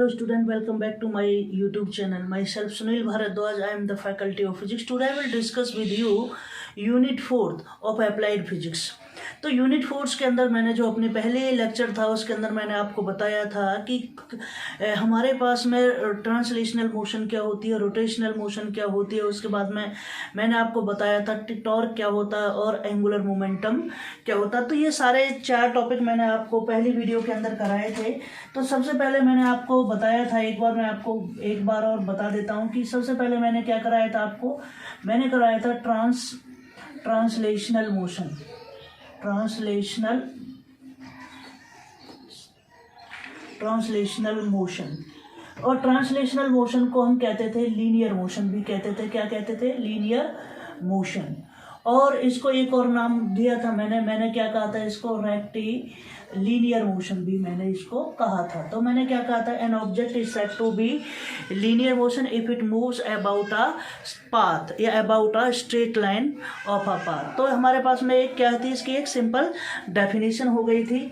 Hello student, welcome back to my YouTube channel. Myself Sunil Bharadwaj. I am the faculty of physics. Today I will discuss with you unit 4 of applied physics. तो unit 4 के अंदर मैंने जो अपने पहले lecture था उसके अंदर मैंने आपको बताया था कि हमारे पास में ट्रांसलेशनल मोशन क्या होती है, रोटेशनल मोशन क्या होती है। उसके बाद में मैंने आपको बताया था टॉर्क क्या होता है और एंगुलर मोमेंटम क्या होता है। तो ये सारे 4 टॉपिक मैंने आपको पहली वीडियो के अंदर कराए थे। तो सबसे पहले मैंने आपको बताया था, एक बार मैं आपको एक बार और बता देता हूँ कि सबसे पहले मैंने क्या कराया था आपको। मैंने कराया था ट्रांसलेशनल मोशन। ट्रांसलेशनल मोशन और ट्रांसलेशनल मोशन को हम कहते थे लीनियर मोशन भी कहते थे। क्या कहते थे? Linear motion. और इसको एक और नाम दिया था मैंने क्या कहा था इसको? रेक्टी लीनियर मोशन भी मैंने इसको कहा था। तो मैंने क्या कहा था? An object is said to be linear motion if it moves about a path या about a straight line of a path. तो हमारे पास में एक क्या थी, इसकी एक सिंपल डेफिनेशन हो गई थी।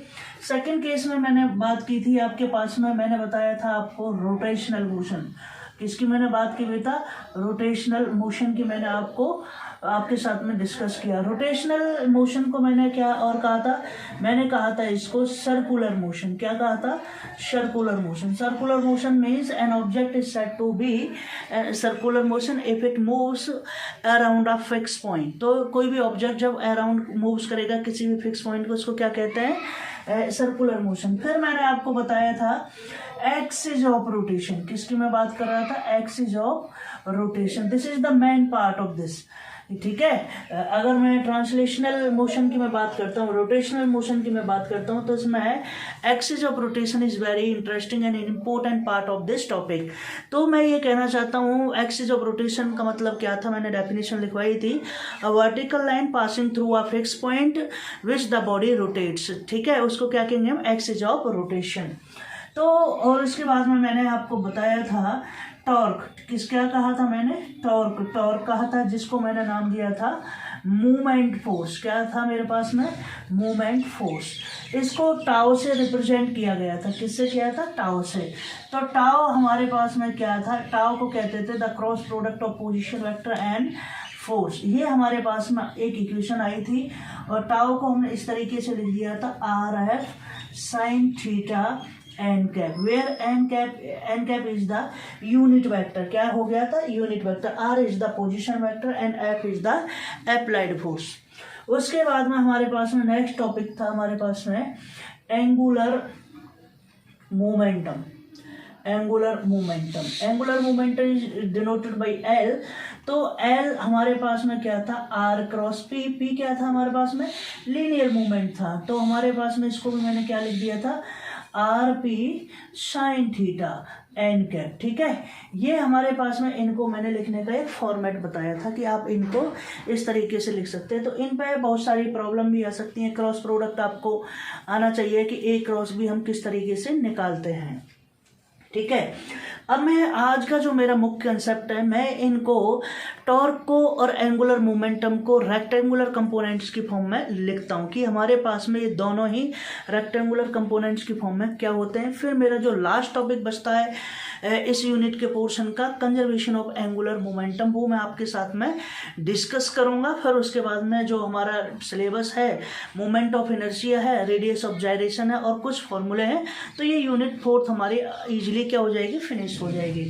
सेकंड केस में मैंने बात की थी आपके पास में, मैंने बताया था आपको रोटेशनल मोशन। किसकी मैंने बात की बेटा? रोटेशनल मोशन की मैंने आपके साथ में डिस्कस किया। रोटेशनल मोशन को मैंने क्या और कहा था? मैंने कहा था इसको सर्कुलर मोशन। क्या कहा था? Circular motion. Circular motion means an object is said to be circular motion if it moves around a fix point. तो कोई भी ऑब्जेक्ट जब अराउंड मूव्स करेगा किसी भी फिक्स पॉइंट को, उसको क्या कहते हैं? Circular motion. फिर मैंने आपको बताया था एक्सिस ऑफ रोटेशन। किसकी मैं बात कर रहा था? Axis of rotation. This is the main part of this. ठीक है, अगर मैं ट्रांसलेशनल मोशन की मैं बात करता हूँ, रोटेशनल मोशन की मैं बात करता हूँ, तो इसमें axis of rotation is very interesting and important part of this topic. तो मैं ये कहना चाहता हूँ एक्सिस ऑफ रोटेशन का मतलब क्या था, मैंने डेफिनेशन लिखवाई थी। A vertical line passing through a fix point which the body rotates. ठीक है, उसको क्या कहेंगे हम? Axis of rotation. तो और इसके बाद में मैंने आपको बताया था टॉर्क। क्या कहा था मैंने? टॉर्क कहा था, जिसको मैंने नाम दिया था मूवमेंट फोर्स। क्या था मेरे पास में? Movement force. इसको टाउ से रिप्रेजेंट किया गया था। किससे किया था? टाउ से। तो टाउ हमारे पास में क्या था? टाउ को कहते थे the cross product of position vector and force. ये हमारे पास में एक इक्वेशन आई थी और टाउ को हमने इस तरीके से लिख दिया था RF sin theta N cap, where N cap is the unit vector. क्या हो गया था? Unit vector. R is the position vector and F is the applied force. उसके बाद में हमारे पास में नेक्स्ट टॉपिक था हमारे पास में angular momentum. Angular momentum is denoted by L। तो L हमारे पास में क्या था? R क्रॉस P क्या था हमारे पास में? लीनियर मूवमेंट था। तो हमारे पास में इसको भी मैंने क्या लिख दिया था? RP sine theta N cap. ठीक है, ये हमारे पास में इनको मैंने लिखने का एक फॉर्मेट बताया था कि आप इनको इस तरीके से लिख सकते हैं। तो इन पे बहुत सारी प्रॉब्लम भी आ सकती हैं। क्रॉस प्रोडक्ट आपको आना चाहिए कि A क्रॉस B हम किस तरीके से निकालते हैं। ठीक है, अब मैं आज का जो मेरा मुख्य कंसेप्ट है, मैं इनको टॉर्क को और एंगुलर मोमेंटम को रेक्टेंगुलर कंपोनेंट्स की फॉर्म में लिखता हूँ कि हमारे पास में ये दोनों ही रेक्टेंगुलर कंपोनेंट्स की फॉर्म में क्या होते हैं। फिर मेरा जो लास्ट टॉपिक बचता है इस यूनिट के पोर्शन का, कंजर्वेशन ऑफ एंगुलर मोमेंटम, वो मैं आपके साथ में डिस्कस करूँगा। फिर उसके बाद में जो हमारा सिलेबस है, मोमेंट ऑफ इनर्शिया है, रेडियस ऑफ जायरेशन है और कुछ फॉर्मूले हैं। तो ये यूनिट 4 हमारी ईजिली क्या हो जाएगी? फिनिश हो जाएगी।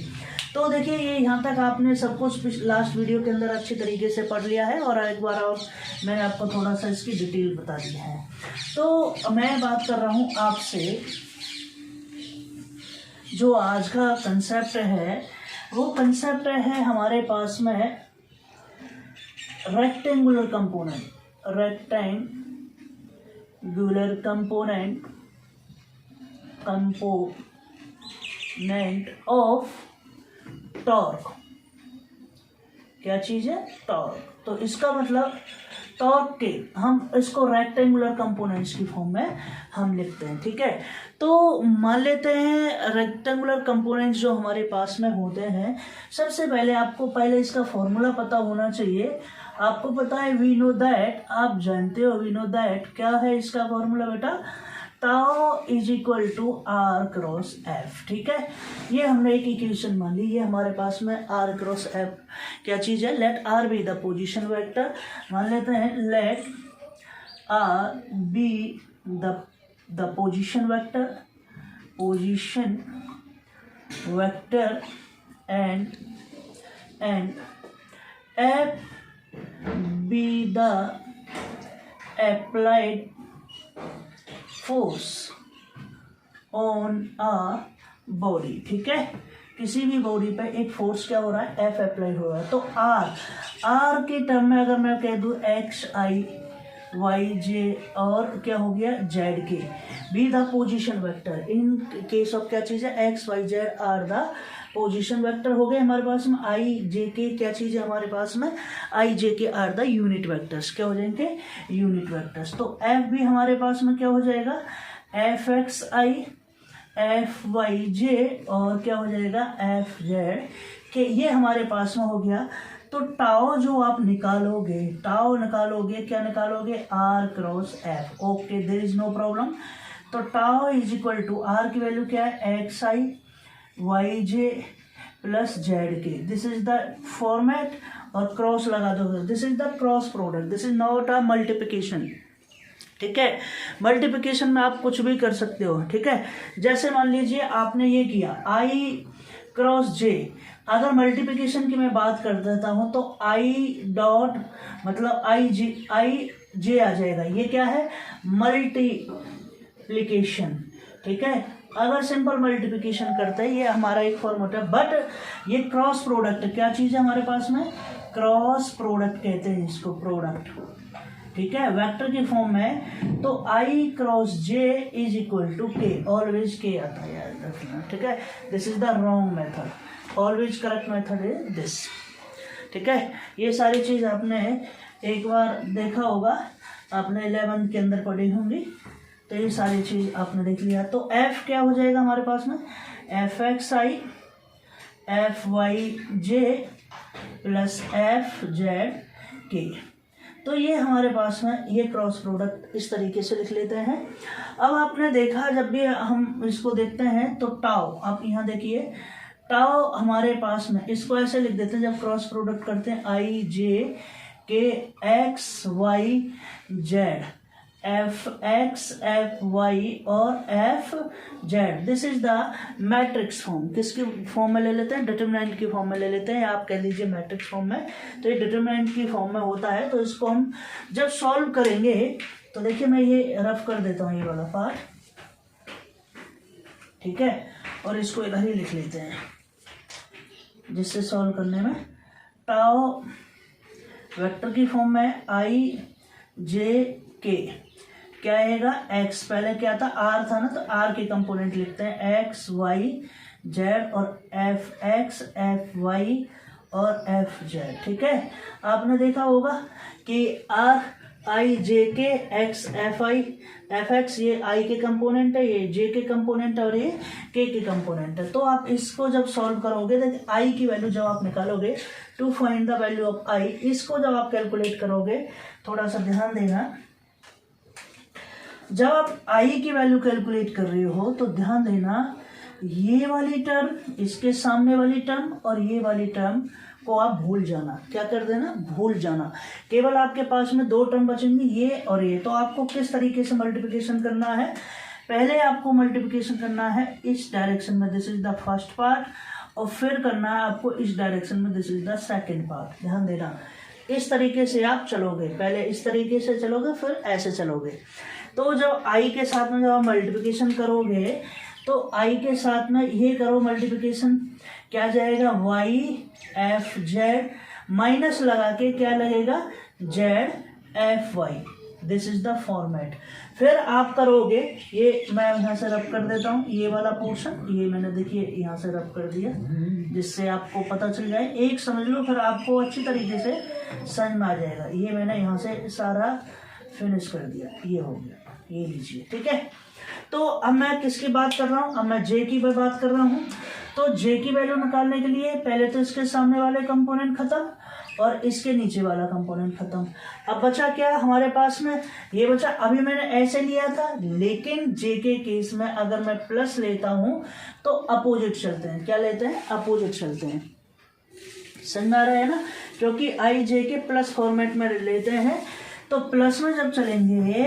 तो देखिए, ये यहाँ तक आपने सब कुछ लास्ट वीडियो के अंदर अच्छी तरीके से पढ़ लिया है और एक बार और मैंने आपको थोड़ा सा इसकी डिटेल बता दी है। तो मैं बात कर रहा हूँ आपसे, जो आज का कंसेप्ट है वो कंसेप्ट है हमारे पास में रेक्टेंगुलर कंपोनेंट ऑफ टॉर्क। क्या चीज है? टॉर्क। तो इसका मतलब टॉर्क के हम इसको रेक्टेंगुलर कंपोनेंट्स की फॉर्म में हम लिखते हैं। ठीक है, तो मान लेते हैं रेक्टेंगुलर कंपोनेंट्स जो हमारे पास में होते हैं। सबसे पहले आपको इसका फॉर्मूला पता होना चाहिए। आपको पता है वी नो दैट, आप जानते हो वी नो दैट क्या है इसका फॉर्मूला बेटा? Tau is equal to R cross F. ठीक है, ये हमने एक इक्वेशन मान ली, ये हमारे पास में आर क्रॉस एफ क्या चीज़ है, let R be the position vector. मान लेते हैं let R be the position vector and F be the applied force on a body। ठीक है, किसी भी बॉडी पे एक फोर्स क्या हो रहा है, F अप्लाई हो रहा है। तो R के टर्म में अगर मैं कह दूँ एक्स आई वाई जे और क्या हो गया जेड के, be the position vector. In case of क्या चीज़ है, X Y Z are the position vector हो गए हमारे पास में। आई जे के क्या चीज़ है हमारे पास में, आई जे के आर द यूनिट वेक्टर्स। क्या हो जाएंगे, यूनिट वेक्टर्स। तो एफ भी हमारे पास में क्या हो जाएगा, F X I F Y J और क्या हो जाएगा एफ जेड के। ये हमारे पास में हो गया। तो टाओ जो आप निकालोगे, क्या निकालोगे, R cross F. Okay, there is no problem. तो tau is equal to R की वैल्यू क्या है, X I Y J plus Z K. This is the format और क्रॉस लगा दो, this is the cross product, this is not a multiplication. ठीक है, multiplication में आप कुछ भी कर सकते हो। ठीक है, जैसे मान लीजिए आपने ये किया आई क्रॉस जे, अगर मल्टीप्लिकेशन की मैं बात कर देता हूं तो आई डॉट मतलब आई जे आ जाएगा। ये क्या है, मल्टीप्लिकेशन। ठीक है, अगर सिंपल मल्टीप्लिकेशन करते हैं ये हमारा एक फॉर्मूला है, बट ये क्रॉस प्रोडक्ट क्या चीज़ है हमारे पास में, क्रॉस प्रोडक्ट कहते हैं इसको, प्रोडक्ट। ठीक है, वेक्टर की फॉर्म में। तो I cross J is equal to K, always K आता है यार। ठीक है, this is the wrong method, always correct method is this. ठीक है, ये सारी चीज़ आपने एक बार देखा होगा, आपने 11th के अंदर पढ़ी होंगी, तो ये सारी चीज़ आपने देख लिया। तो एफ क्या हो जाएगा हमारे पास में, F X I F Y J plus F Z K. तो ये हमारे पास में ये क्रॉस प्रोडक्ट इस तरीके से लिख लेते हैं। अब आपने देखा जब भी हम इसको देखते हैं तो टाओ, आप यहाँ देखिए टाओ हमारे पास में, इसको ऐसे लिख देते हैं जब क्रॉस प्रोडक्ट करते हैं, I J K X Y Z, F X F Y और F Z. This is the matrix form. किसकी फॉर्म में ले लेते हैं, डिटरमिनेंट की फॉर्म में ले लेते हैं, या आप कह लीजिए मैट्रिक्स फॉर्म में। तो ये डिटरमिनेंट की फॉर्म में होता है। तो इसको हम जब सॉल्व करेंगे तो देखिए मैं ये रफ कर देता हूँ ये वाला पार्ट। ठीक है, और इसको इधर ही लिख लेते हैं, जिससे सॉल्व करने में टाओ वेक्टर की फॉर्म में आई जे के क्या आएगा, एक्स, पहले क्या था आर था ना, तो आर के कंपोनेंट लिखते हैं, एक्स वाई जेड और एफ एक्स एफ वाई और एफ जेड। ठीक है, आपने देखा होगा कि are I J K x F I F x, ये आई के कंपोनेंट है, ये जे के कंपोनेंट है और ये के कंपोनेंट है। तो आप इसको जब सॉल्व करोगे तो आई की वैल्यू जब आप निकालोगे to find the value of I, इसको जब आप कैलकुलेट करोगे, थोड़ा सा ध्यान देना, जब आप आई की वैल्यू कैलकुलेट कर रहे हो तो ध्यान देना ये वाली टर्म, इसके सामने वाली टर्म और ये वाली टर्म को आप भूल जाना। क्या कर देना, भूल जाना। केवल आपके पास में दो टर्म बचेंगी, ये और ये। तो आपको किस तरीके से मल्टीप्लिकेशन करना है, पहले आपको मल्टीप्लिकेशन करना है इस डायरेक्शन में, this is the first part, और फिर करना है आपको इस डायरेक्शन में, this is the second part. ध्यान देना, इस तरीके से आप चलोगे, पहले इस तरीके से चलोगे फिर ऐसे चलोगे। तो जब आई के साथ में जब आप मल्टीप्लिकेशन करोगे तो आई के साथ में ये करो मल्टीप्लिकेशन, क्या जाएगा, वाई एफ जेड माइनस लगा के क्या लगेगा, Z F Y. This is the format. फिर आप करोगे, ये मैं यहाँ से रब कर देता हूँ, ये वाला पोर्शन, ये मैंने देखिए यहाँ से रब कर दिया, जिससे आपको पता चल जाए, एक समझ लो, फिर आपको अच्छी तरीके से समझ में आ जाएगा। ये मैंने यहाँ से सारा फिनिश कर दिया, ये हो गया, ये लीजिए। ठीक है, तो अब मैं किसकी बात कर रहा हूँ, अब मैं जे की बात कर रहा हूँ। तो जे की वैल्यू निकालने के लिए पहले तो इसके सामने वाले कंपोनेंट खत्म और इसके नीचे वाला कंपोनेंट खत्म। अब बचा क्या हमारे पास में, ये बचा, अभी मैंने ऐसे लिया था, लेकिन जे के केस में अगर मैं प्लस लेता हूं तो अपोजिट चलते हैं। क्या लेते हैं? अपोजिट चलते हैं। समझ आ रहा है ना, क्योंकि आई जे के प्लस फॉर्मेट में लेते हैं, तो प्लस में जब चलेंगे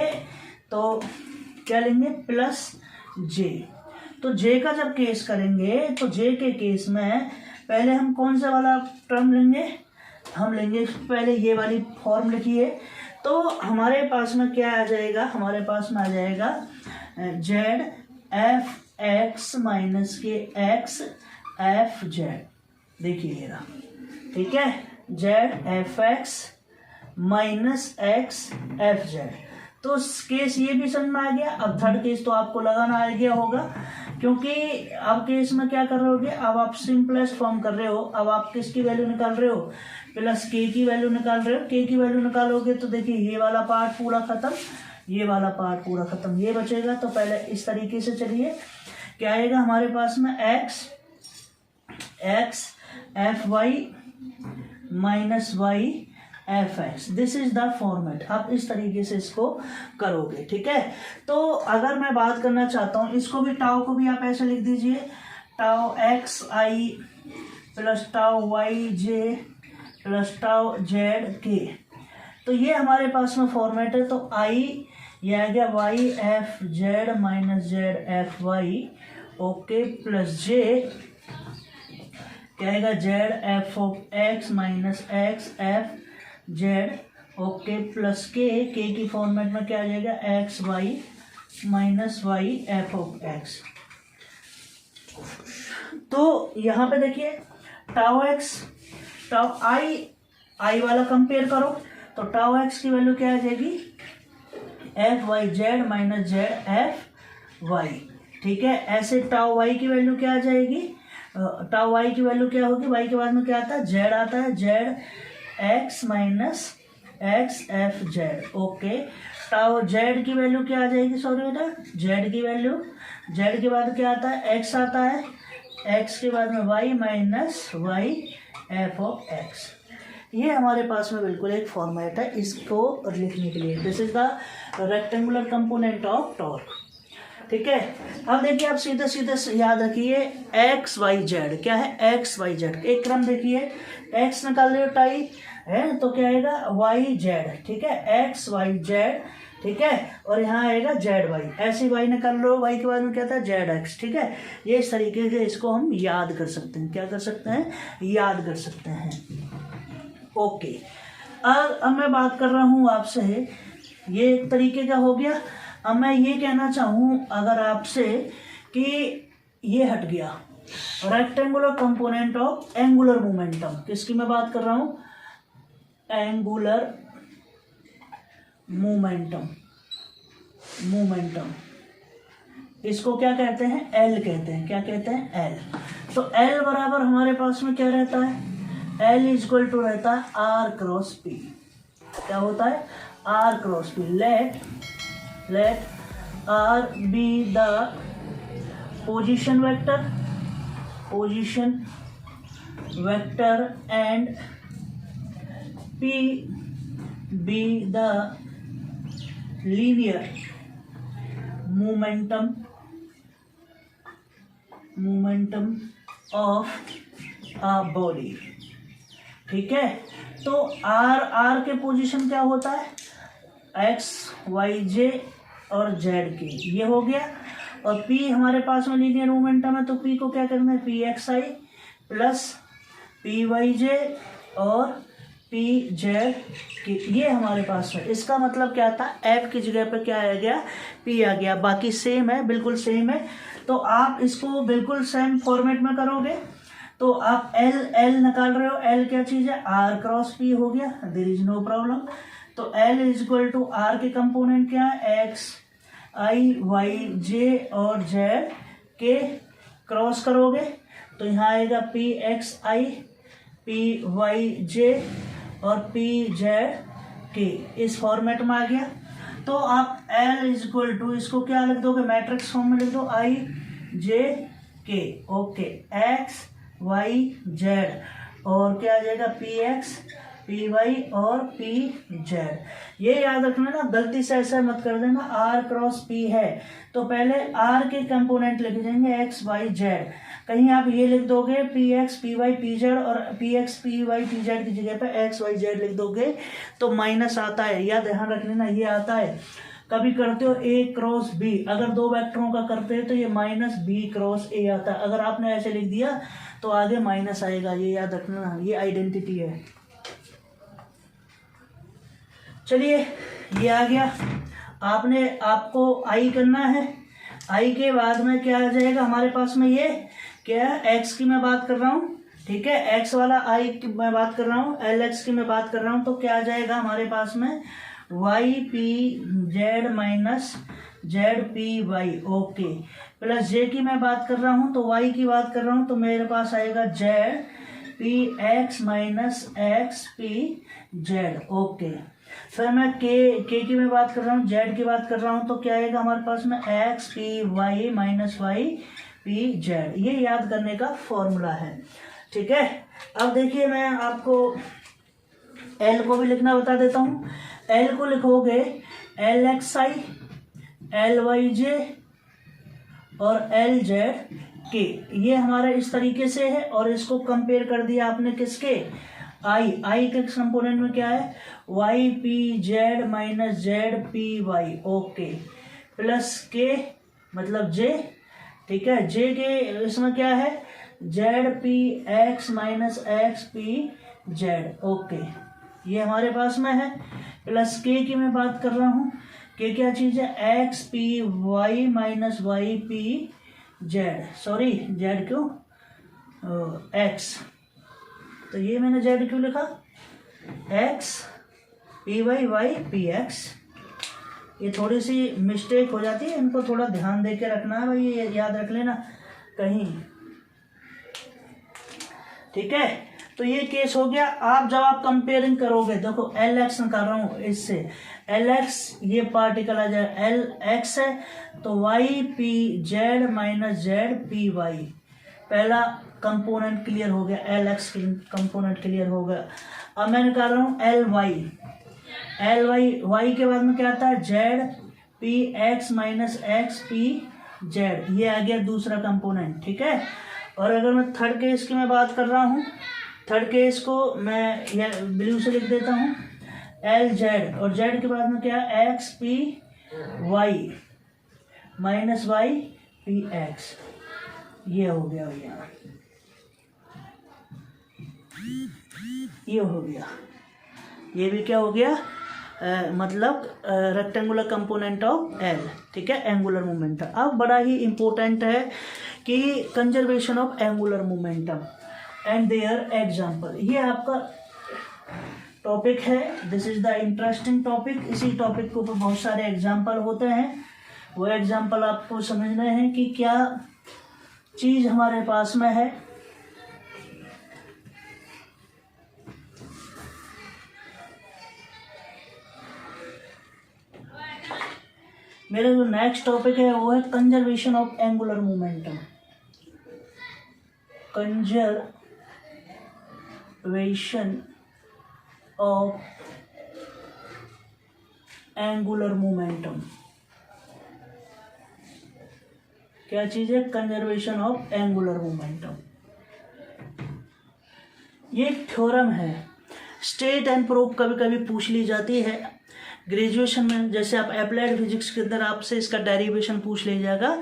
तो क्या लेंगे? प्लस जे। तो जे का जब केस करेंगे तो जे के केस में पहले हम कौन सा वाला टर्म लेंगे? हम लेंगे पहले ये वाली फॉर्म लिखिए, तो हमारे पास में क्या आ जाएगा? हमारे पास में आ जाएगा जेड एफ एक्स माइनस के एक्स एफ जेड। देखिएगा, ठीक है, Z F x minus X F Z. तो केस ये भी समझ में आ गया। अब थर्ड केस तो आपको लगाना आ गया होगा, क्योंकि अब केस में क्या कर रहे होगे? अब आप सिंपलेस्ट फॉर्म कर रहे हो। अब आप किसकी वैल्यू निकाल रहे हो? प्लस के की वैल्यू निकाल रहे हो। के की वैल्यू निकालोगे तो देखिए ये वाला पार्ट पूरा खत्म, ये वाला पार्ट पूरा खत्म, ये बचेगा। तो पहले इस तरीके से चलिए, क्या आएगा हमारे पास में? X X F Y minus Y F X. This is the format. आप इस तरीके से इसको करोगे, ठीक है। तो अगर मैं बात करना चाहता हूं, इसको भी टाउ को भी आप ऐसे लिख दीजिए, टाउ एक्स आई plus tau Y J plus tau Z K. तो ये हमारे पास में फॉर्मेट है। तो आई ये आ गया Y F Z minus Z F Y, okay, plus J क्या आएगा? Z F of X minus X F Z, okay, plus K की फॉर्मेट में क्या आ जाएगा? X Y minus Y F of X. तो यहाँ पे देखिए टाउ एक्स टाउ आई वाला कंपेयर करो, तो टाउ एक्स की वैल्यू क्या आ जाएगी? F Y Z minus Z F Y, ठीक है। ऐसे टाउ वाई की वैल्यू क्या आ जाएगी? टाउ वाई की वैल्यू क्या होगी? वाई के बाद में क्या आता है? जेड आता है, Z x minus X F Z, okay. Tau Z की वैल्यू क्या आ जाएगी? सॉरी बेटा, जेड की वैल्यू, जेड के बाद क्या आता है? एक्स आता है, एक्स के बाद में Y minus Y F of X. ये हमारे पास में बिल्कुल एक फॉर्मेट है इसको लिखने के लिए। This is the rectangular component of torque, ठीक है। अब देखिए, आप सीधे सीधे याद रखिए, एक्स वाई जेड क्या है? एक्स वाई जेड एक क्रम देखिए, एक्स निकाल रहे हो टाई है तो क्या आएगा? वाई जेड, ठीक है, एक्स वाई जेड, ठीक है, और यहाँ आएगा जेड वाई। ऐसे वाई निकाल लो, वाई के बाद में क्या था? जेड एक्स, ठीक है। ये इस तरीके से इसको हम याद कर सकते हैं। क्या कर सकते हैं? याद कर सकते हैं, ओके। अब मैं बात कर रहा हूँ आपसे, ये एक तरीके का हो गया। अब मैं ये कहना चाहूँ अगर आपसे कि ये हट गया rectangular component of angular momentum. किसकी मैं बात कर रहा हूँ? Angular momentum. इसको क्या कहते हैं? एल कहते हैं। क्या कहते हैं? एल। तो एल बराबर हमारे पास में क्या रहता है? एल इज इक्वल टू रहता है आर क्रॉस पी। क्या होता है? R cross P. Let R be the position vector and P be the linear momentum of a body, ठीक है। तो R के पोजीशन क्या होता है? X, Y, J और Z के, ये हो गया। और P हमारे पास में लीनियर मोमेंटम है, तो P को क्या करना है? PXI प्लस PYJ और PZ की, ये हमारे पास है। इसका मतलब क्या था? F की जगह पे क्या आ गया? P आ गया। बाकी सेम है, बिल्कुल सेम है। तो आप इसको बिल्कुल सेम फॉर्मेट में करोगे तो आप L निकाल रहे हो, L क्या चीज़ है? R क्रॉस P हो गया, देयर इज नो प्रॉब्लम। तो L is equal to R के कंपोनेंट क्या है? X I Y J और Z के क्रॉस करोगे तो यहाँ आएगा PXI PYJ और PZ के, इस फॉर्मेट में आ गया। तो आप L इज इक्वल टू इसको क्या लिख दोगे? मैट्रिक्स फॉर्म में लिख दो, IJK, okay, X Y Z और क्या आ जाएगा? PX पी वाई और पी जेड। ये याद रखना ना, गलती से ऐसा मत कर देना आर क्रॉस पी है तो पहले आर के कंपोनेंट लिख देंगे एक्स वाई जेड, कहीं आप ये लिख दोगे P X P Y P Z और P X P Y P Z की जगह पे एक्स वाई जेड लिख दोगे तो माइनस आता है, या ध्यान रख लेना ये आता है। कभी करते हो ए क्रॉस बी, अगर दो वेक्टरों का करते हैं तो ये माइनस बी क्रॉस ए आता है, अगर आपने ऐसे लिख दिया तो आगे माइनस आएगा, ये याद रखना, ये आइडेंटिटी है। चलिए ये आ गया, आपको आई करना है। आई के बाद में क्या आ जाएगा हमारे पास में, ये क्या है एक्स की मैं बात कर रहा हूँ, ठीक है, एक्स वाला आई की मैं बात कर रहा हूँ, एल एक्स की मैं बात कर रहा हूँ, तो क्या आ जाएगा हमारे पास में Y P Z minus Z P Y, okay, plus J की मैं बात कर रहा हूँ तो वाई की बात कर रहा हूँ तो मेरे पास आएगा Z P X minus X P Z, okay. फिर मैं के की मैं बात कर रहा हूँ, जेड की बात कर रहा हूँ तो क्या आएगा हमारे पास में X P Y minus Y P Z, ये याद करने का फॉर्मूला है, ठीक है। अब देखिए मैं आपको एल को भी लिखना बता देता हूँ। एल को लिखोगे L X I L Y J और एल जेड के, ये हमारा इस तरीके से है, और इसको कंपेयर कर दिया आपने किसके, आई के कंपोनेंट में क्या है Y P Z minus Z P Y, okay, plus K मतलब जे, ठीक है, जे के इसमें क्या है Z P X minus X P Z, okay, ये हमारे पास में है। प्लस के की मैं बात कर रहा हूँ, के क्या चीज़ है X P Y minus Y P Z, sorry Z क्यों एक्स, तो ये मैंने जेड क्यों लिखा X P Y Y P X, ये थोड़ी सी मिस्टेक हो जाती है, इनको थोड़ा ध्यान दे के रखना है भाई, ये याद रख लेना कहीं, ठीक है। तो ये केस हो गया। आप जब आप कंपेयरिंग करोगे, देखो एल एक्स निकाल रहा हूँ इससे, एल एक्स ये पार्टिकल आ जाए एल एक्स है तो Y P Z minus Z P Y, पहला कंपोनेंट क्लियर हो गया, एल एक्स कंपोनेंट क्लियर हो गया। अब मैं निकाल रहा हूँ L Y, L Y, Y के बाद में क्या आता है Z P X minus X P Z, ये आ गया दूसरा कंपोनेंट, ठीक है। और अगर मैं थर्ड केस की मैं बात कर रहा हूँ, थर्ड केस को मैं ये ब्लू से लिख देता हूँ एल जेड, और जेड के बाद में क्या X P Y minus Y P X, ये हो गया भैया, ये हो गया, ये भी क्या हो गया मतलब रेक्टेंगुलर कंपोनेंट ऑफ एल, ठीक है, एंगुलर मोमेंटम। अब बड़ा ही इंपॉर्टेंट है कि conservation of angular momentum and their example, ये आपका टॉपिक है, this is the interesting topic. इसी टॉपिक के ऊपर बहुत सारे एग्जाम्पल होते हैं, वो एग्जाम्पल आपको समझना है कि क्या चीज़ हमारे पास में है। मेरा जो नेक्स्ट टॉपिक है वो है conservation of angular momentum, conservation of angular momentum, क्या चीज़ है कंजर्वेशन ऑफ एंगुलर मोमेंटम। ये एक थ्योरम है, स्टेट एंड प्रूफ कभी कभी पूछ ली जाती है ग्रेजुएशन में, जैसे आप अप्लाइड फिजिक्स के अंदर आपसे इसका डेरिवेशन पूछ लिया जाएगा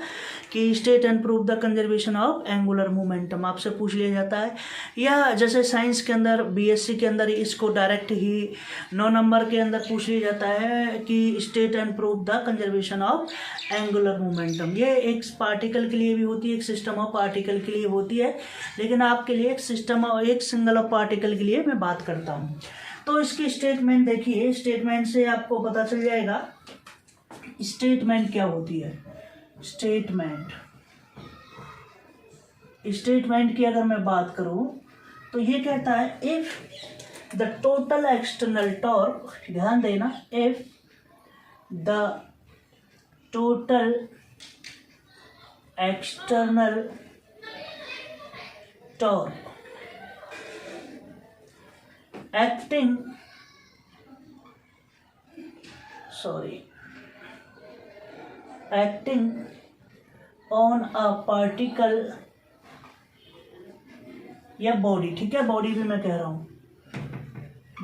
कि state and proof the conservation of angular momentum आपसे पूछ लिया जाता है, या जैसे साइंस के अंदर बीएससी के अंदर इसको डायरेक्ट ही 9 नंबर के अंदर पूछ लिया जाता है कि state and proof the conservation of angular momentum. ये एक पार्टिकल के लिए भी होती है, एक सिस्टम ऑफ पार्टिकल के लिए होती है, लेकिन आपके लिए एक सिस्टम और एक सिंगल ऑफ पार्टिकल के लिए मैं बात करता हूँ। तो इसकी स्टेटमेंट देखिए, स्टेटमेंट से आपको पता चल जाएगा स्टेटमेंट क्या होती है। स्टेटमेंट की अगर मैं बात करूं तो ये कहता है if the total external torque, ध्यान देना, if the total external torque acting on a particle या बॉडी, ठीक है, बॉडी भी मैं कह रहा हूं,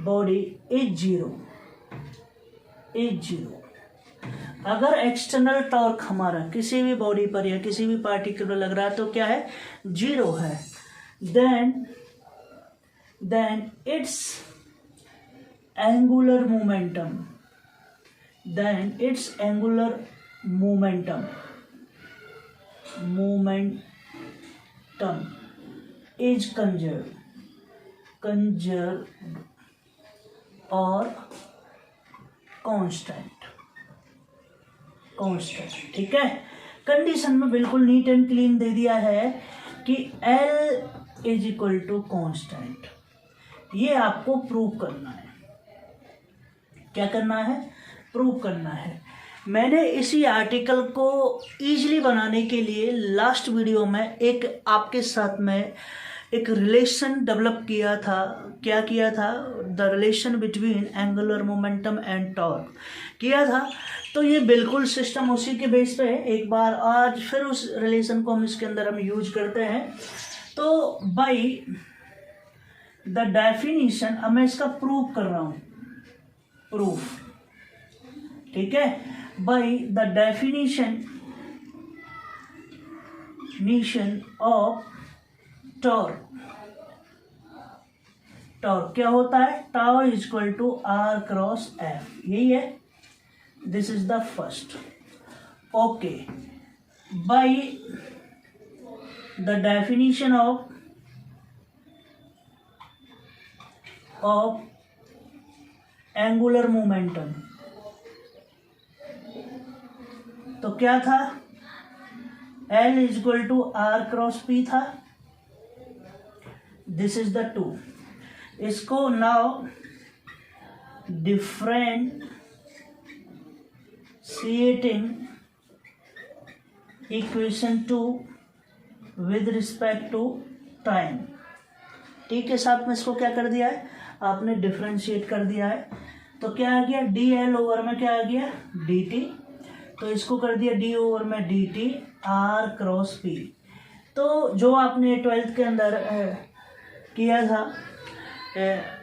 बॉडी इज जीरो। अगर एक्सटर्नल टॉर्क हमारा किसी भी बॉडी पर या किसी भी पार्टिकल पर लग रहा है तो क्या है, जीरो है। Then its angular momentum is conserved और कांस्टेंट, ठीक है। कंडीशन में बिल्कुल नीट एंड क्लीन दे दिया है कि L is equal to constant. ये आपको प्रूव करना है। क्या करना है, प्रूव करना है। मैंने इसी आर्टिकल को इजीली बनाने के लिए लास्ट वीडियो में एक आपके साथ में एक रिलेशन डेवलप किया था। क्या किया था, the relation between angular momentum and torque किया था। तो ये बिल्कुल सिस्टम उसी के बेस पे है। एक बार आज फिर उस रिलेशन को हम इसके अंदर हम यूज करते हैं। तो बाई द डेफिनेशन, अब मैं इसका प्रूफ कर रहा हूँ, प्रूफ, ठीक है। By the definition of torque क्या होता है, tau is equal to R cross F, यही है। This is the first. Okay, by the definition of angular momentum, तो क्या था, L is equal to R cross P था। This is the two. इसको now differentiating equation 2 with respect to time, T के साथ में इसको क्या कर दिया है, आपने डिफरेंशिएट कर दिया है। तो क्या आ गया, डी एल ओवर में क्या आ गया, डी टी। तो इसको कर दिया डी ओवर में D T R cross P. तो जो आपने 12th के अंदर किया था,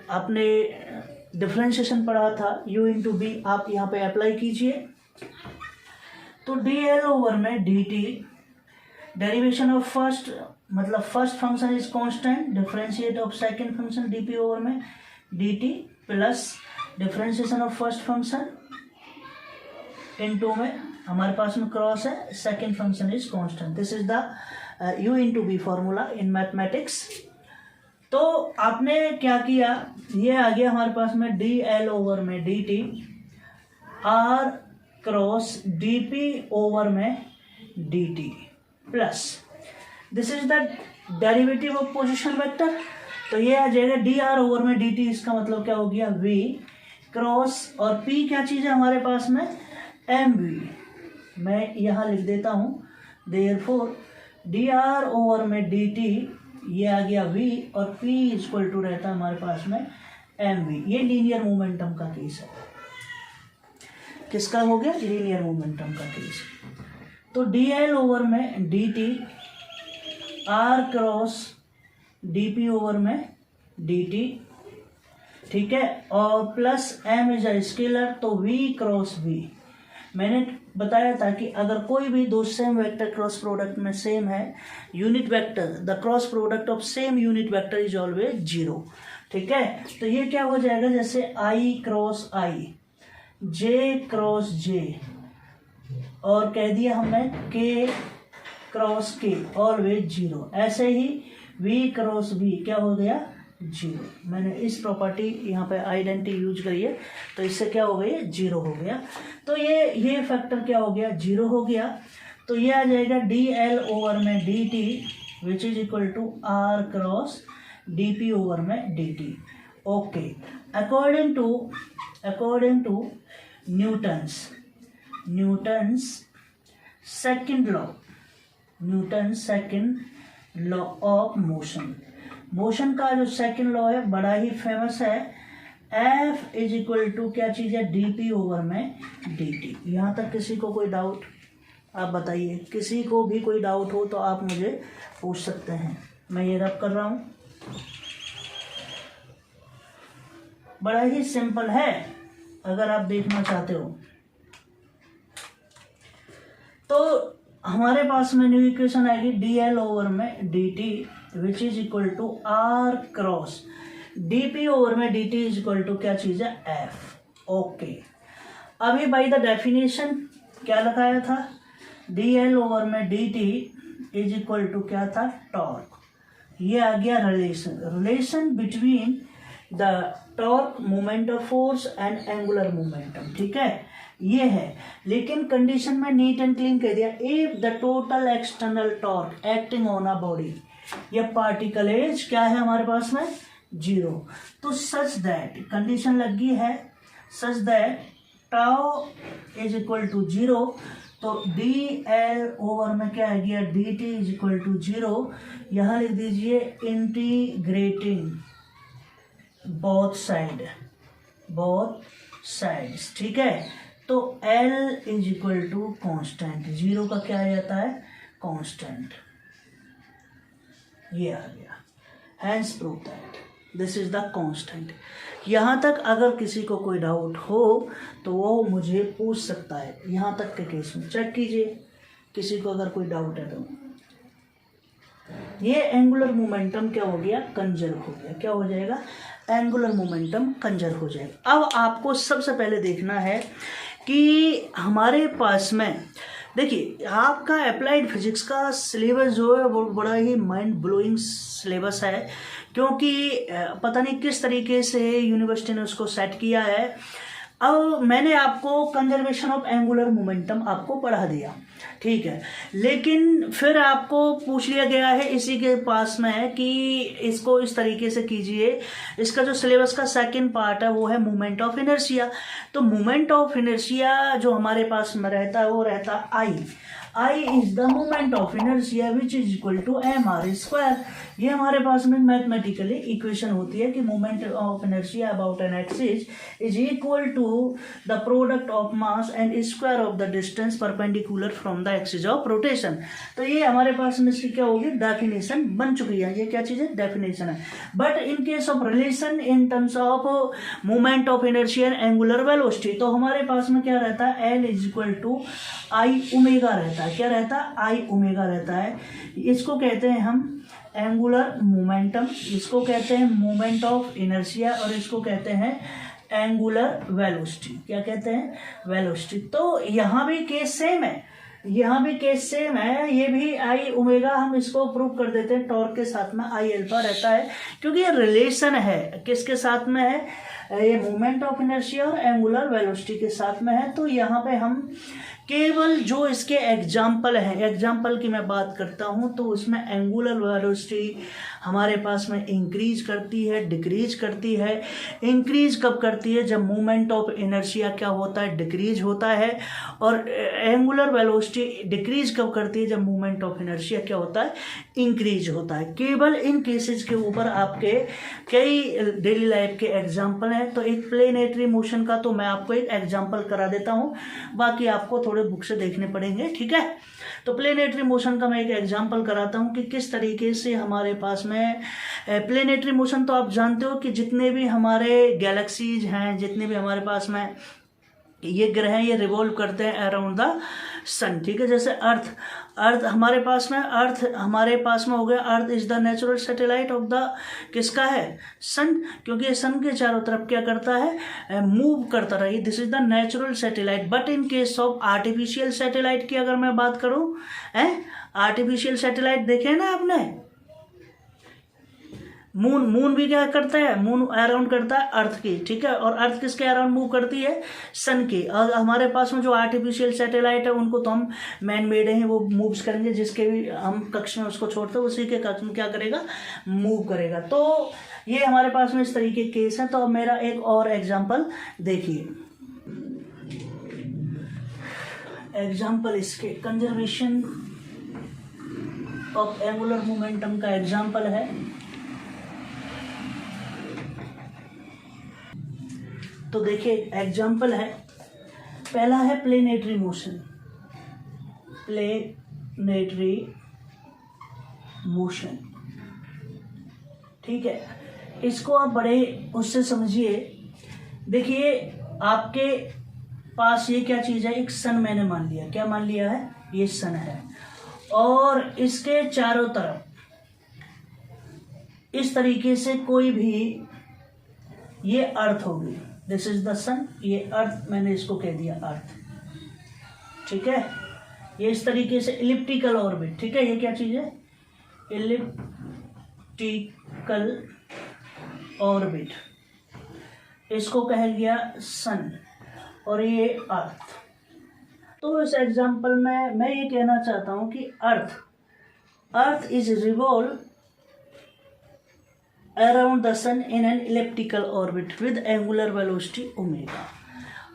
आपने डिफरेंशिएशन पढ़ा था u इंटू बी, आप यहाँ पे अप्लाई कीजिए। तो डी एल ओवर में D T, derivation of first, मतलब first function is constant, differentiate of second function D P over में D T, plus differentiation of first function into में हमारे पास में क्रॉस है, second function is constant. This is the u into v formula in mathematics. तो आपने क्या किया, ये आ गया हमारे पास में डी एल ओवर में D T R cross D P over में D T, plus this is the derivative of position vector. तो ये आ जाएगा डी आर ओवर में डी टी, इसका मतलब क्या हो गया, v क्रॉस, और p क्या चीज़ है हमारे पास में, एम वी। मैं यहाँ लिख देता हूँ, देयरफॉर डी आर ओवर में डी टी, ये आ गया v, और p इक्वल टू रहता है हमारे पास में एम वी। ये लीनियर मोमेंटम का केस है। किसका हो गया, लीनियर मोमेंटम का केस। तो डी एल ओवर में D T R cross D P over में डी टी, ठीक है, और plus M is a scalar, तो v क्रॉस v। मैंने बताया था कि अगर कोई भी दो सेम वेक्टर क्रॉस प्रोडक्ट में सेम है, unit vector, the cross product of same unit vector is always zero, ठीक है। तो ये क्या हो जाएगा, जैसे i cross i, j cross j, और कह दिया हमने k cross k always zero. ऐसे ही v क्रॉस v क्या हो गया, जीरो। मैंने इस प्रॉपर्टी यहाँ पे आइडेंटिटी यूज करी है, तो इससे क्या हो गया, जीरो हो गया। तो ये फैक्टर क्या हो गया, जीरो हो गया। तो ये आ जाएगा डी एल ओवर में D T which is equal to R cross D P over में D T. Okay, according to Newton's second law of motion, motion का जो सेकंड लॉ है बड़ा ही फेमस है, F इज इक्वल टू क्या चीज़ है, dp ओवर में dt। यहाँ तक किसी को कोई डाउट? आप बताइए, किसी को भी कोई डाउट हो तो आप मुझे पूछ सकते हैं। मैं ये रब कर रहा हूँ, बड़ा ही सिंपल है अगर आप देखना चाहते हो तो। हमारे पास में न्यू इक्वेशन आएगी dl ओवर में dt which is equal to r cross dp over में dt इज इक्वल टू क्या चीज़ है, f। ओके, अभी बाई द डेफिनेशन क्या लगाया था, dl ओवर में dt इज इक्वल टू क्या था, टॉर्क। ये आ गया relation between the torque moment of force and angular momentum, ठीक है, ये है। लेकिन कंडीशन में नीट एंड क्लीन कह दिया, if the total external torque acting on a body या पार्टिकल इज क्या है हमारे पास में, 0, तो सच दैट कंडीशन लगी है, such that tau is equal to 0, तो dl ओवर में क्या आ गया, dt इज इक्वल टू 0। यहाँ लिख दीजिए इंटीग्रेटिंग बोथ साइड्स, ठीक है। तो L is equal to constant, 0 का क्या आ जाता है, कांस्टेंट, ये आ गया। Hence prove that this is the constant. यहाँ तक अगर किसी को कोई डाउट हो तो वो मुझे पूछ सकता है। यहाँ तक के केस में चेक कीजिए, किसी को अगर कोई डाउट है तो। ये एंगुलर मोमेंटम क्या हो गया, कंजर्व हो गया। क्या हो जाएगा, एंगुलर मोमेंटम कंजर्व हो जाएगा। अब आपको सबसे पहले देखना है कि हमारे पास में देखिए, आपका अप्लाइड फिजिक्स का सिलेबस जो है वो बड़ा ही माइंड ब्लोइंग सिलेबस है, क्योंकि पता नहीं किस तरीके से यूनिवर्सिटी ने उसको सेट किया है। अब मैंने आपको कंजर्वेशन ऑफ एंगुलर मोमेंटम आपको पढ़ा दिया, ठीक है, लेकिन फिर आपको पूछ लिया गया है इसी के पास में है कि इसको इस तरीके से कीजिए। इसका जो सिलेबस का सेकंड पार्ट है वो है मोमेंट ऑफ इनर्शिया। तो मोमेंट ऑफ इनर्शिया जो हमारे पास में रहता है वो रहता है I is the moment of inertia which is equal to mr²। ये हमारे पास में मैथमेटिकली इक्वेशन होती है कि moment of inertia about an axis is equal to the product of mass and square of the distance perpendicular from the axis of rotation. तो ये हमारे पास में इसकी क्या होगी, डेफिनेशन बन चुकी है। ये क्या चीज़ है, डेफिनेशन है। But in case of relation in terms of moment of inertia and angular velocity, तो हमारे पास में क्या रहता है, L is equal to I omega रहता है। क्या रहता है, आई ओमेगा रहता है। इसको कहते हैं हम एंगुलर मोमेंटम, इसको कहते हैं मोमेंट ऑफ इनर्शिया, और इसको कहते हैं एंगुलर वेलोसिटी। क्या कहते हैं, वेलोसिटी। तो यहाँ भी केस सेम है, यहाँ भी केस सेम है। ये भी आई ओमेगा, हम इसको प्रूव कर देते हैं, टॉर्क के साथ में आई अल्फा रहता है, क्योंकि ये रिलेशन है। किसके साथ में है, ये मोमेंट ऑफ इनर्शिया और एंगुलर वेलोसिटी के साथ में है। तो यहाँ पे हम केवल जो इसके एग्जाम्पल हैं, एग्जाम्पल की मैं बात करता हूँ, तो उसमें एंगुलर वेलोसिटी हमारे पास में इंक्रीज करती है, डिक्रीज करती है। इंक्रीज कब करती है, जब मोमेंट ऑफ इनर्शिया क्या होता है, डिक्रीज होता है। और एंगुलर वेलोसिटी डिक्रीज कब करती है, जब मोमेंट ऑफ इनर्शिया क्या होता है, इंक्रीज होता है। केवल इन केसेस के ऊपर आपके कई डेली लाइफ के एग्जाम्पल हैं। तो एक प्लेनेटरी मोशन का तो मैं आपको एक एग्जाम्पल करा देता हूँ, बाकी आपको थोड़े बुक से देखने पड़ेंगे, ठीक है। तो प्लेनेटरी मोशन का मैं एक एग्जांपल कराता हूं कि किस तरीके से हमारे पास में प्लेनेटरी मोशन। तो आप जानते हो कि जितने भी हमारे गैलेक्सीज हैं, जितने भी हमारे पास में ये ग्रह हैं, ये रिवॉल्व करते हैं अराउंड द सन, ठीक है। जैसे अर्थ हमारे पास में, हो गया। Earth is the natural satellite of the किसका है, सन, क्योंकि सन के चारों तरफ क्या करता है, मूव करता रही। This is the natural satellite. But in case of artificial satellite की अगर मैं बात करूं, आर्टिफिशियल सैटेलाइट देखे ना आपने, मून भी क्या करता है, मून अराउंड करता है अर्थ की, ठीक है। और अर्थ किसके अराउंड मूव करती है, सन की। और हमारे पास में जो आर्टिफिशियल सैटेलाइट है उनको तो हम मैन मेड हैं, वो मूव्स करेंगे, जिसके भी हम कक्ष में उसको छोड़ते हैं उसी के कक्ष में क्या करेगा, मूव करेगा। तो ये हमारे पास में इस तरीके के केस है। तो अब मेरा एक और एग्जाम्पल देखिए, एग्जाम्पल इसके कंजर्वेशन ऑफ एंगुलर मोमेंटम का एग्जाम्पल है। तो देखिए एग्जाम्पल है, पहला है प्लेनेटरी मोशन, प्लेनेटरी मोशन, ठीक है। इसको आप बड़े उससे समझिए। देखिए आपके पास ये क्या चीज़ है, एक सन मैंने मान लिया, क्या मान लिया है, ये सन है, और इसके चारों तरफ इस तरीके से कोई भी, ये अर्थ होगी, दिस इज द सन, ये अर्थ, मैंने इसको कह दिया अर्थ, ठीक है। ये इस तरीके से इलिप्टिकल ऑर्बिट, ठीक है, ये क्या चीज़ है, इलिप्टिकल ऑर्बिट, इसको कह गया सन, और ये अर्थ। तो इस एग्जांपल में मैं ये कहना चाहता हूं कि earth is revolve around the sun in an elliptical orbit with angular velocity omega,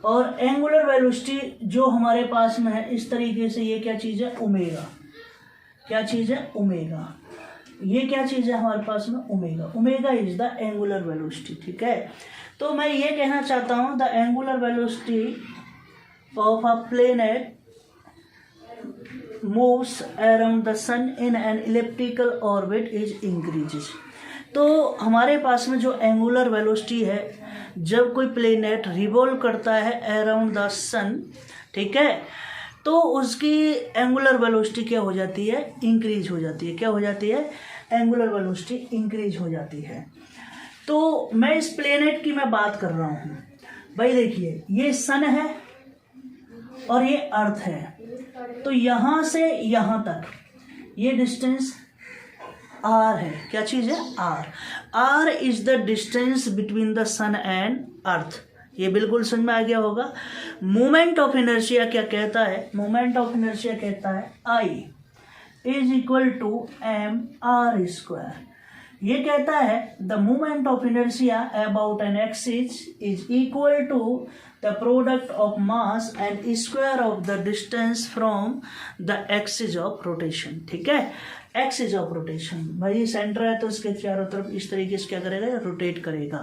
और एंगुलर वेलोसिटी जो हमारे पास में है इस तरीके से, ये क्या चीज़ है, ओमेगा, क्या चीज़ है, ओमेगा, ये क्या चीज़ है हमारे पास में, omega, omega is the angular velocity, ठीक है। तो मैं ये कहना चाहता हूँ the angular velocity of a planet moves around the sun in an elliptical orbit is increases. तो हमारे पास में जो एंगुलर वेलोसिटी है, जब कोई प्लेनेट रिवॉल्व करता है अराउंड द सन, ठीक है, तो उसकी एंगुलर वेलोसिटी क्या हो जाती है, इंक्रीज हो जाती है, क्या हो जाती है, एंगुलर वेलोसिटी इंक्रीज हो जाती है। तो मैं इस प्लेनेट की मैं बात कर रहा हूँ भाई, देखिए ये सन है और ये अर्थ है, तो यहाँ से यहाँ तक ये डिस्टेंस r है, क्या चीज़ है, r is the distance between the sun and earth, ये बिल्कुल समझ में आ गया होगा। मोमेंट ऑफ इनर्शिया क्या कहता है, मोमेंट ऑफ इनर्शिया कहता है I is equal to mr², ये कहता है the moment of inertia about an axis is equal to the product of mass and square of the distance from the axis of rotation, ठीक है, axis of rotation, भाई centre है तो इसके चारों तरफ इस तरीके से क्या करेगा, रोटेट करेगा।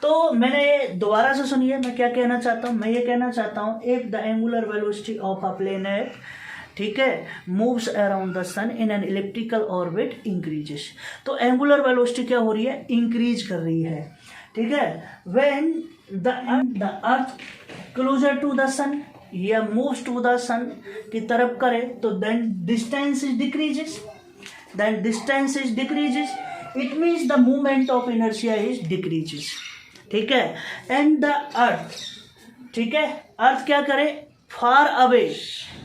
तो मैंने दोबारा से सुनिए मैं क्या कहना चाहता हूँ, मैं ये कहना चाहता हूँ if the angular velocity of a planet, ठीक है, moves around the sun in an elliptical orbit increases, तो एंगुलर वेलोसिटी क्या हो रही है, इंक्रीज कर रही है, ठीक है। When the earth closer to the sun या मूव्स टू द सन की तरफ करे, तो then distance is decreases, then distance is decreases, it means the movement of inertia is decreases, ठीक है। एंड द अर्थ, ठीक है, अर्थ क्या करे, फार अवे,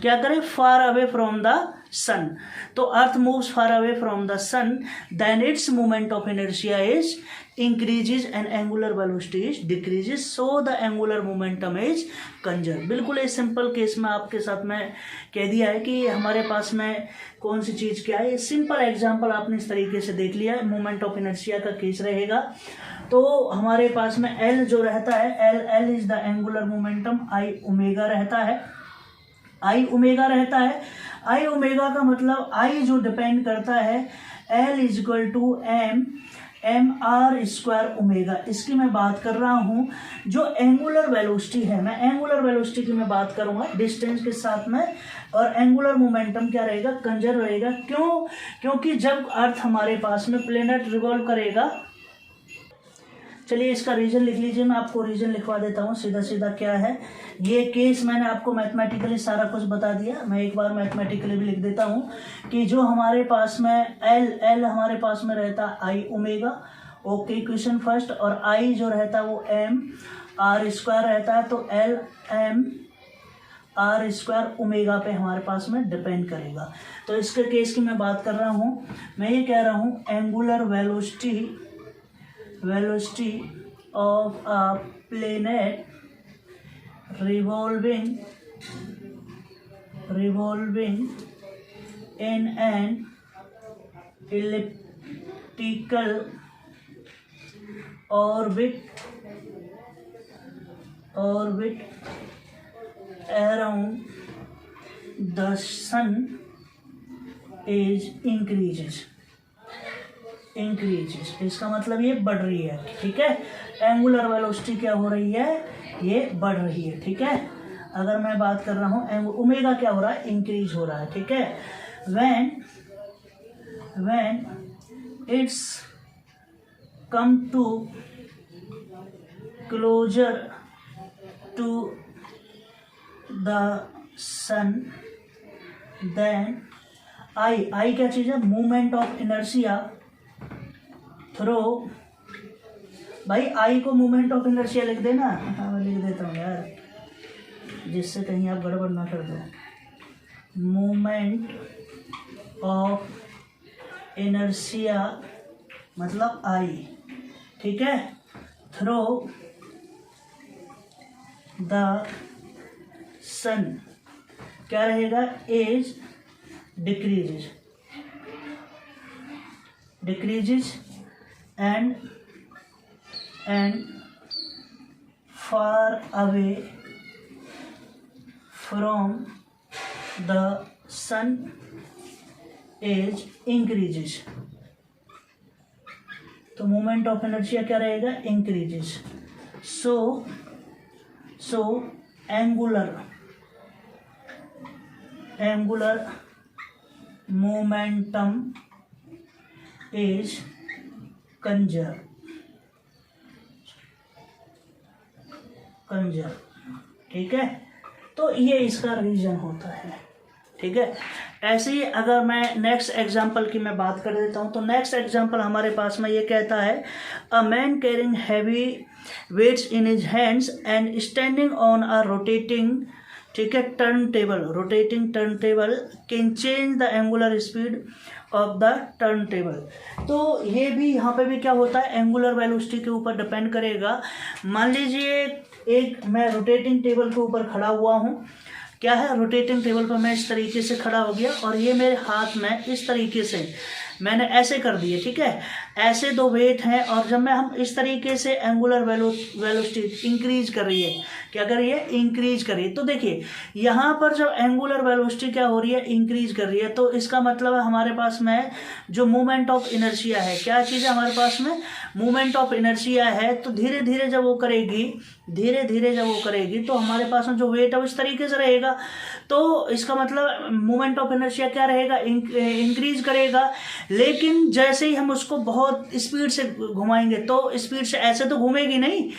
क्या करे, far away from the sun, तो earth moves far away from the sun, then its movement of inertia is increases and angular velocity is decreases, so the angular momentum is conserve. बिल्कुल एक simple case में आपके साथ में कह दिया है कि हमारे पास में कौन सी चीज़ क्या है, सिंपल एग्जांपल आपने इस तरीके से देख लिया, मोमेंट ऑफ इनर्शिया का केस रहेगा। तो हमारे पास में एल जो रहता है, L is the angular momentum, I omega रहता है, आई ओमेगा रहता है, आई ओमेगा का मतलब आई जो डिपेंड करता है L is equal to M R square omega, इसकी मैं बात कर रहा हूँ। जो एंगुलर वेलोसिटी है, मैं एंगुलर वेलोसिटी की मैं बात करूँगा डिस्टेंस के साथ में, और एंगुलर मोमेंटम क्या रहेगा, कंजर्व रहेगा। क्यों, क्योंकि जब अर्थ हमारे पास में प्लेनेट रिवॉल्व करेगा, चलिए इसका रीजन लिख लीजिए, मैं आपको रीजन लिखवा देता हूँ सीधा सीधा क्या है ये केस। मैंने आपको मैथमेटिकली सारा कुछ बता दिया, मैं एक बार मैथमेटिकली भी लिख देता हूँ कि जो हमारे पास में एल हमारे पास में रहता आई ओमेगा, ओके, इक्वेशन फर्स्ट, और आई जो रहता है वो एम आर स्क्वायर रहता है, तो L M R square omega पे हमारे पास में डिपेंड करेगा। तो इसके केस की मैं बात कर रहा हूँ, मैं ये कह रहा हूँ angular velocity of a planet revolving in an elliptical orbit around the sun is increases, increases, इसका मतलब ये बढ़ रही है, ठीक है। एंगुलर वेलोसिटी क्या हो रही है, ये बढ़ रही है, ठीक है। अगर मैं बात कर रहा हूँ ओमेगा क्या हो रहा है, इंक्रीज हो रहा है, ठीक है। When it's come to closer to the sun then I क्या चीज़ है, मूवमेंट ऑफ इनर्शिया थ्रो, भाई आई को मूवमेंट ऑफ इनर्शिया लिख देना, हाँ मैं लिख देता हूँ यार, जिससे कहीं आप गड़बड़ ना कर दो। मूवमेंट ऑफ इनर्शिया मतलब आई, ठीक है, थ्रो द सन क्या रहेगा, as decreases and far away from the sun age increases, तो मोमेंट ऑफ इनर्शिया क्या रहेगा, increases. So angular momentum is conserve, ठीक है। तो ये इसका रीजन होता है, ठीक है। ऐसे ही अगर मैं नेक्स्ट एग्जांपल की मैं बात कर देता हूँ, तो नेक्स्ट एग्जांपल हमारे पास में ये कहता है, a man carrying heavy weights in his hands and standing on a rotating, ठीक है, turn table, rotating turn table can change the angular speed of the turn table. तो ये भी यहाँ पे भी क्या होता है, एंगुलर वेलोसिटी के ऊपर डिपेंड करेगा। मान लीजिए एक मैं रोटेटिंग टेबल के ऊपर खड़ा हुआ हूँ, क्या है, रोटेटिंग टेबल पर मैं इस तरीके से खड़ा हो गया और ये मेरे हाथ में इस तरीके से मैंने ऐसे कर दिए, ठीक है, ऐसे दो वेट हैं, और जब मैं हम इस तरीके से एंगुलर वेलोसिटी इंक्रीज कर रही है, क्या कर रही है, इंक्रीज कर रही है। तो देखिए यहाँ पर जब एंगुलर वेलोसिटी क्या हो रही है, इंक्रीज कर रही है, तो इसका मतलब है हमारे पास में जो मूवमेंट ऑफ इनर्शिया है, क्या चीज़ है हमारे पास में, मूवमेंट ऑफ इनर्शिया है। तो धीरे धीरे जब वो करेगी तो हमारे पास में जो वेट है वो इस तरीके से रहेगा। तो इसका मतलब मूवमेंट ऑफ इनर्शिया क्या रहेगा, इंक्रीज करेगा। लेकिन जैसे ही हम उसको बहुत स्पीड से घुमाएंगे, तो स्पीड से ऐसे तो घूमेगी नहीं,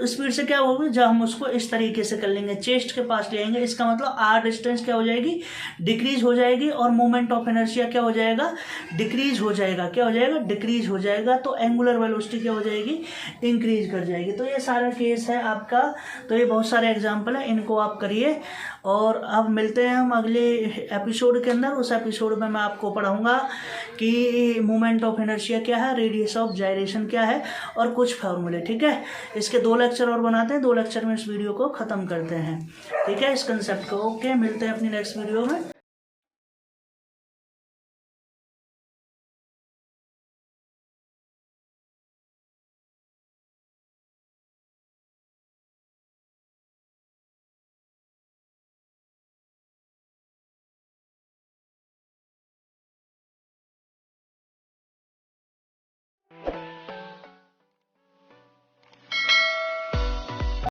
स्पीड से क्या होगी, जब हम उसको इस तरीके से कर लेंगे, चेस्ट के पास ले आएंगे, इसका मतलब आर डिस्टेंस क्या हो जाएगी, डिक्रीज हो जाएगी, और मूवमेंट ऑफ इनर्शिया क्या हो जाएगा, डिक्रीज हो जाएगा, क्या हो जाएगा, डिक्रीज हो जाएगा। तो एंगुलर वेलोसिटी क्या हो जाएगी, इंक्रीज कर जाएगी। तो ये सारा केस है आपका। तो ये बहुत सारे एग्जाम्पल है, इनको आप करिए। और अब मिलते हैं हम अगले एपिसोड के अंदर। उस एपिसोड में मैं आपको पढ़ाऊंगा कि मूवमेंट ऑफ इनर्शिया क्या है, रेडियस ऑफ जाइरेशन क्या है, और कुछ फार्मूले, ठीक है। इसके 2 लेक्चर और बनाते हैं, 2 लेक्चर में इस वीडियो को ख़त्म करते हैं, ठीक है, इस कंसेप्ट को। ओके, मिलते हैं अपनी नेक्स्ट वीडियो में।